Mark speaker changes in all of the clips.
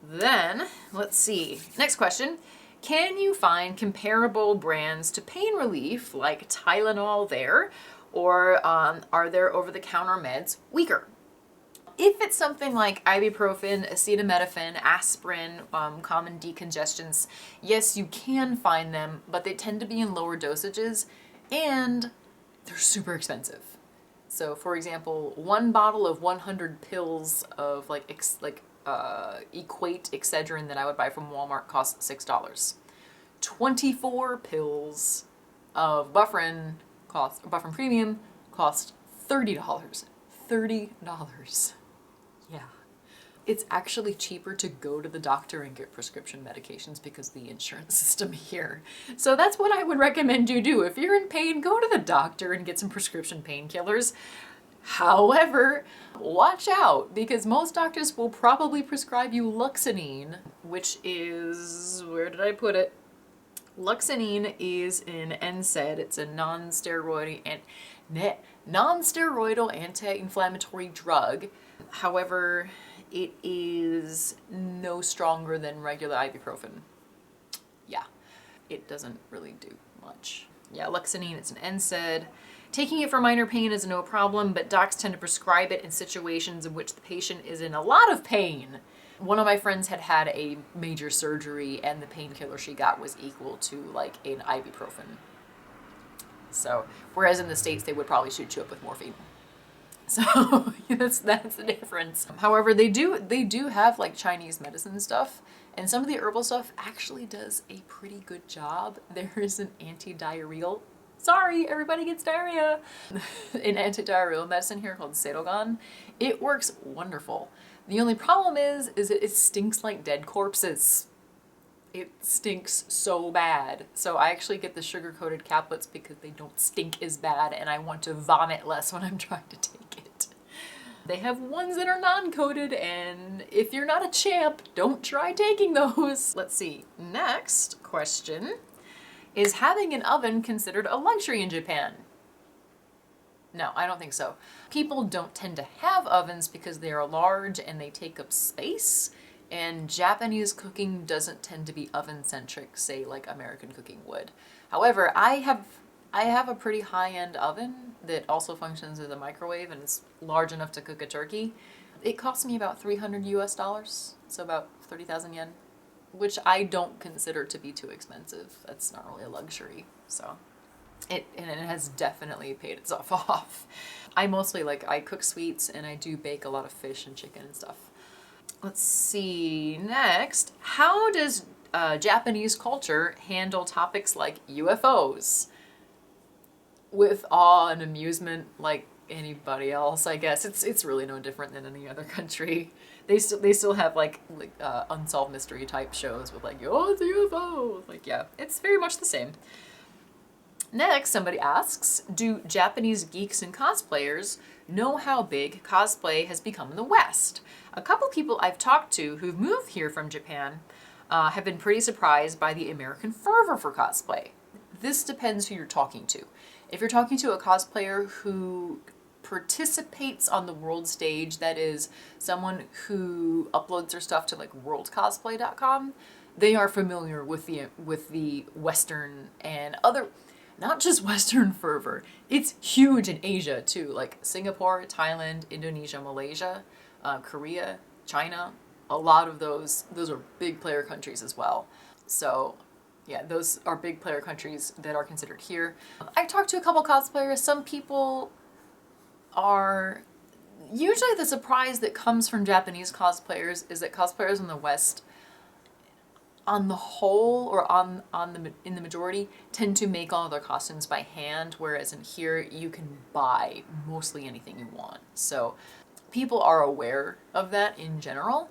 Speaker 1: Then, let's see. Next question. Can you find comparable brands to pain relief like Tylenol there? Or are there over-the-counter meds weaker? If it's something like ibuprofen, acetaminophen, aspirin, common decongestants, yes, you can find them, but they tend to be in lower dosages and they're super expensive. So for example, one bottle of 100 pills of Equate Excedrin that I would buy from Walmart costs $6. 24 pills of Bufferin Premium cost $30. $30. Yeah. It's actually cheaper to go to the doctor and get prescription medications because of the insurance system here. So that's what I would recommend you do. If you're in pain, go to the doctor and get some prescription painkillers. However, watch out because most doctors will probably prescribe you Luxenine, which is, where did I put it? Luxenine is an NSAID. It's a non-steroidal anti-inflammatory drug. However, it is no stronger than regular ibuprofen. Yeah, it doesn't really do much. Yeah, Luxenine, it's an NSAID. Taking it for minor pain is no problem, but docs tend to prescribe it in situations in which the patient is in a lot of pain. One of my friends had had a major surgery and the painkiller she got was equal to like an ibuprofen. So, whereas in the States they would probably shoot you up with morphine. So that's the difference. However, they do have like Chinese medicine stuff, and some of the herbal stuff actually does a pretty good job. There is an anti-diarrheal. Sorry, everybody gets diarrhea. An anti-diarrheal medicine here called Sedogan. It works wonderful. The only problem is it stinks like dead corpses. It stinks so bad. So I actually get the sugar-coated caplets because they don't stink as bad and I want to vomit less when I'm trying to take it. They have ones that are non-coated, and if you're not a champ, don't try taking those. Let's see. Next question. Is having an oven considered a luxury in Japan? No, I don't think so. People don't tend to have ovens because they are large and they take up space. And Japanese cooking doesn't tend to be oven-centric, say like American cooking would. However, I have a pretty high-end oven that also functions as a microwave and is large enough to cook a turkey. It cost me about $300 US, so about 30,000 yen, which I don't consider to be too expensive. That's not really a luxury, so. It has definitely paid itself off. I mostly I cook sweets and I do bake a lot of fish and chicken and stuff. Let's see, next, how does Japanese culture handle topics like UFOs? With awe and amusement like anybody else, I guess. It's really no different than any other country. They still have unsolved mystery type shows with oh, it's a UFO. Yeah, it's very much the same. Next, somebody asks, do Japanese geeks and cosplayers know how big cosplay has become in the West? A couple people I've talked to who've moved here from Japan have been pretty surprised by the American fervor for cosplay. This depends who you're talking to. If you're talking to a cosplayer who participates on the world stage, that is someone who uploads their stuff to worldcosplay.com, they are familiar with the Western and other, not just Western fervor. It's huge in Asia too, like Singapore, Thailand, Indonesia, Malaysia, Korea, China. A lot of those are big player countries as well. So yeah, those are big player countries that are considered here. I talked to a couple cosplayers. Some people are, usually the surprise that comes from Japanese cosplayers is that cosplayers in the West, on the whole, or in the majority, tend to make all of their costumes by hand, whereas in here you can buy mostly anything you want. So people are aware of that in general.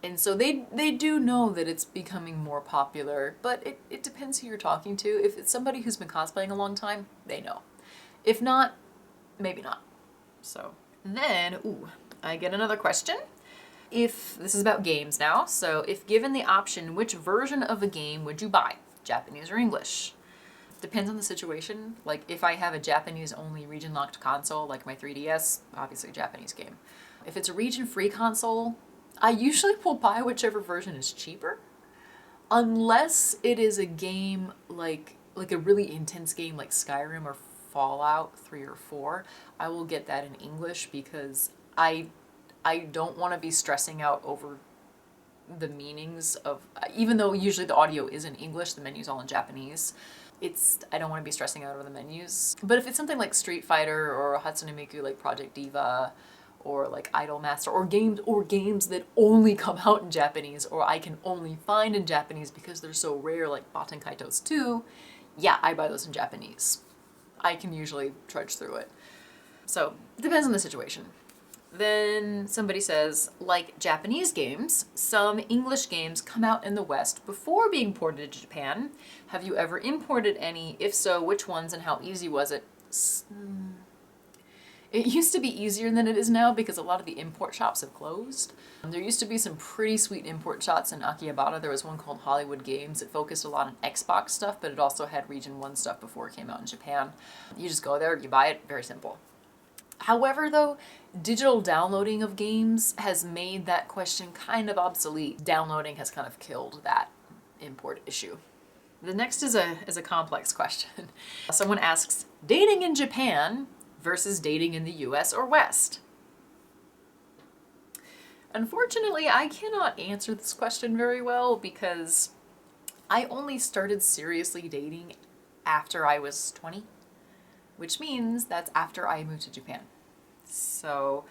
Speaker 1: And so they do know that it's becoming more popular, but it depends who you're talking to. If it's somebody who's been cosplaying a long time, they know. If not, maybe not. So then, I get another question. If this is about games now, so if given the option, which version of a game would you buy? Japanese or English? Depends on the situation. If I have a Japanese only region locked console, like my 3DS, obviously Japanese game. If it's a region free console, I usually will buy whichever version is cheaper, unless it is a game like a really intense game like Skyrim or Fallout 3 or 4. I will get that in English because I don't want to be stressing out over the meanings of, even though usually the audio is in English, the menu's all in Japanese. I don't want to be stressing out over the menus. But if it's something like Street Fighter or Hatsune Miku like Project Diva or like Idolmaster or games that only come out in Japanese or I can only find in Japanese because they're so rare, like Baten Kaitos 2, yeah, I buy those in Japanese. I can usually trudge through it. So it depends on the situation. Then somebody says, like Japanese games, some English games come out in the West before being ported to Japan. Have you ever imported any? If so, which ones and how easy was it? It used to be easier than it is now because a lot of the import shops have closed. There used to be some pretty sweet import shops in Akihabara. There was one called Hollywood Games. It focused a lot on Xbox stuff, but it also had Region 1 stuff before it came out in Japan. You just go there, you buy it, very simple. However, though, digital downloading of games has made that question kind of obsolete. Downloading has kind of killed that import issue. The next is a complex question. Someone asks, dating in Japan versus dating in the US or West? Unfortunately, I cannot answer this question very well because I only started seriously dating after I was 20. Which means that's after I moved to Japan. So,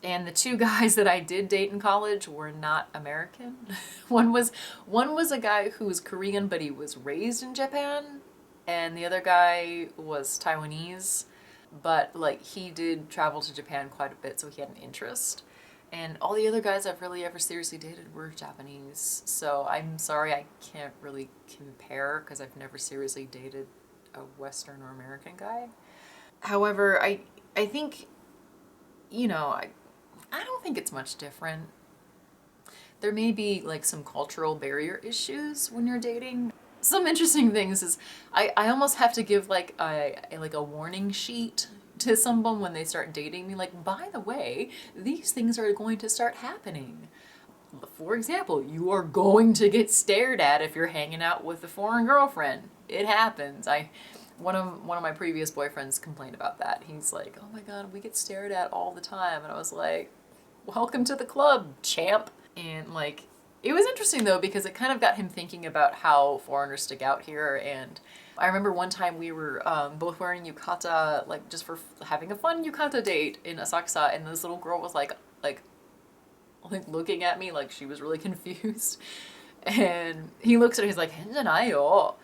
Speaker 1: and the two guys that I did date in college were not American. One was a guy who was Korean, but he was raised in Japan, and the other guy was Taiwanese, but like he did travel to Japan quite a bit, so he had an interest. And all the other guys I've really ever seriously dated were Japanese. So I'm sorry I can't really compare because I've never seriously dated a Western or American guy. However, I think, you know, I don't think it's much different. There may be like some cultural barrier issues when you're dating. Some interesting things is I almost have to give like a warning sheet to someone when they start dating me, like, by the way, these things are going to start happening. For example, you are going to get stared at if you're hanging out with a foreign girlfriend. It happens. One of my previous boyfriends complained about that. He's like, oh my god, we get stared at all the time. And I was like, welcome to the club, champ. And like, it was interesting though, because it kind of got him thinking about how foreigners stick out here. And I remember one time we were both wearing yukata, like just for having a fun yukata date in Asakusa. And this little girl was like looking at me like she was really confused. And he looks at her, he's like, henjanai yo.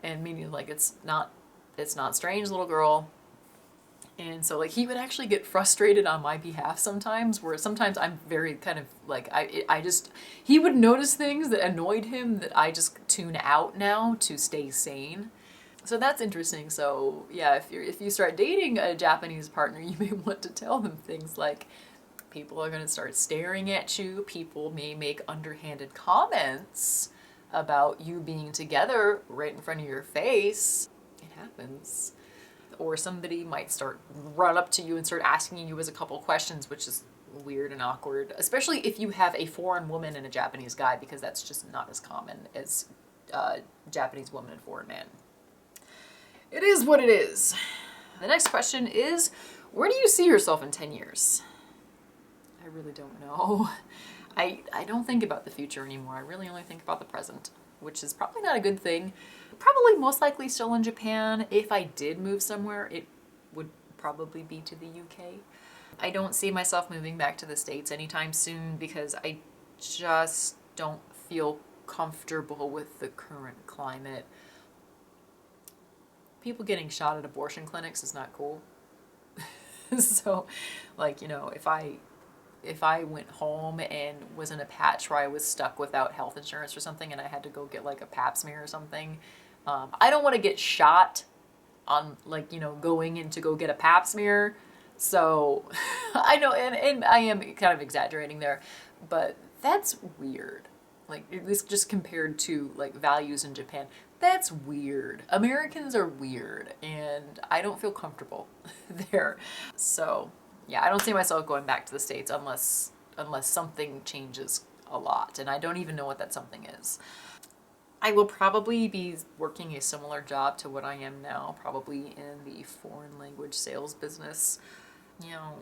Speaker 1: And meaning like, it's not strange, little girl. And so like he would actually get frustrated on my behalf sometimes, where sometimes I'm very kind of like, he would notice things that annoyed him that I just tune out now to stay sane. So that's interesting. So yeah, if you start dating a Japanese partner, you may want to tell them things like, people are going to start staring at you. People may make underhanded comments about you being together right in front of your face. It happens. Or somebody might run up to you and start asking you as a couple questions, which is weird and awkward, especially if you have a foreign woman and a Japanese guy, because that's just not as common as Japanese woman and foreign man. It is what it is. The next question is, where do you see yourself in 10 years? I really don't know. I don't think about the future anymore. I really only think about the present, which is probably not a good thing. Probably most likely still in Japan. If I did move somewhere, it would probably be to the UK. I don't see myself moving back to the States anytime soon because I just don't feel comfortable with the current climate. People getting shot at abortion clinics is not cool. So, like, you know, if I went home and was in a patch where I was stuck without health insurance or something and I had to go get like a pap smear or something, I don't want to get shot on, like, you know, going in to go get a pap smear. So I know, and I am kind of exaggerating there, but that's weird. Like, at least just compared to like values in Japan, that's weird. Americans are weird and I don't feel comfortable there. So yeah, I don't see myself going back to the States unless unless something changes a lot, and I don't even know what that something is. I will probably be working a similar job to what I am now, probably in the foreign language sales business. You know,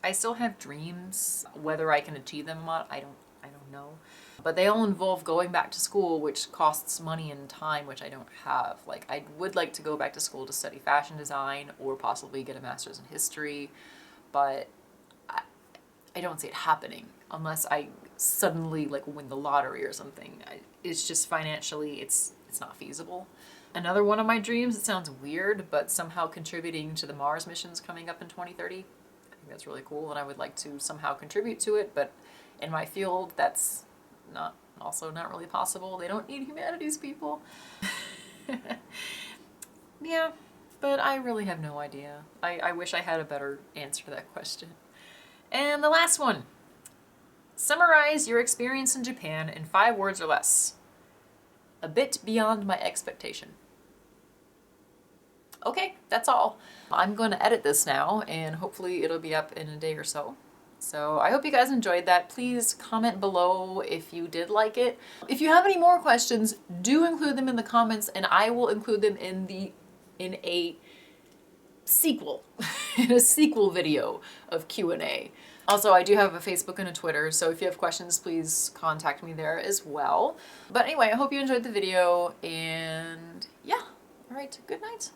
Speaker 1: I still have dreams. Whether I can achieve them or not, I don't know. But they all involve going back to school, which costs money and time, which I don't have. Like, I would like to go back to school to study fashion design or possibly get a master's in history, but I don't see it happening unless I suddenly like win the lottery or something. It's just financially, it's not feasible. Another one of my dreams, it sounds weird, but somehow contributing to the Mars missions coming up in 2030. I think that's really cool, and I would like to somehow contribute to it, but in my field, that's also not really possible. They don't need humanities people. Yeah, but I really have no idea. I wish I had a better answer to that question. And the last one. Summarize your experience in Japan in 5 words or less. A bit beyond my expectation. Okay, that's all. I'm going to edit this now, and hopefully it'll be up in a day or so. So I hope you guys enjoyed that. Please comment below if you did like it. If you have any more questions, do include them in the comments, and I will include them in a sequel, in a sequel video of Q&A. Also, I do have a Facebook and a Twitter, so if you have questions, please contact me there as well. But anyway, I hope you enjoyed the video, and yeah, all right, good night.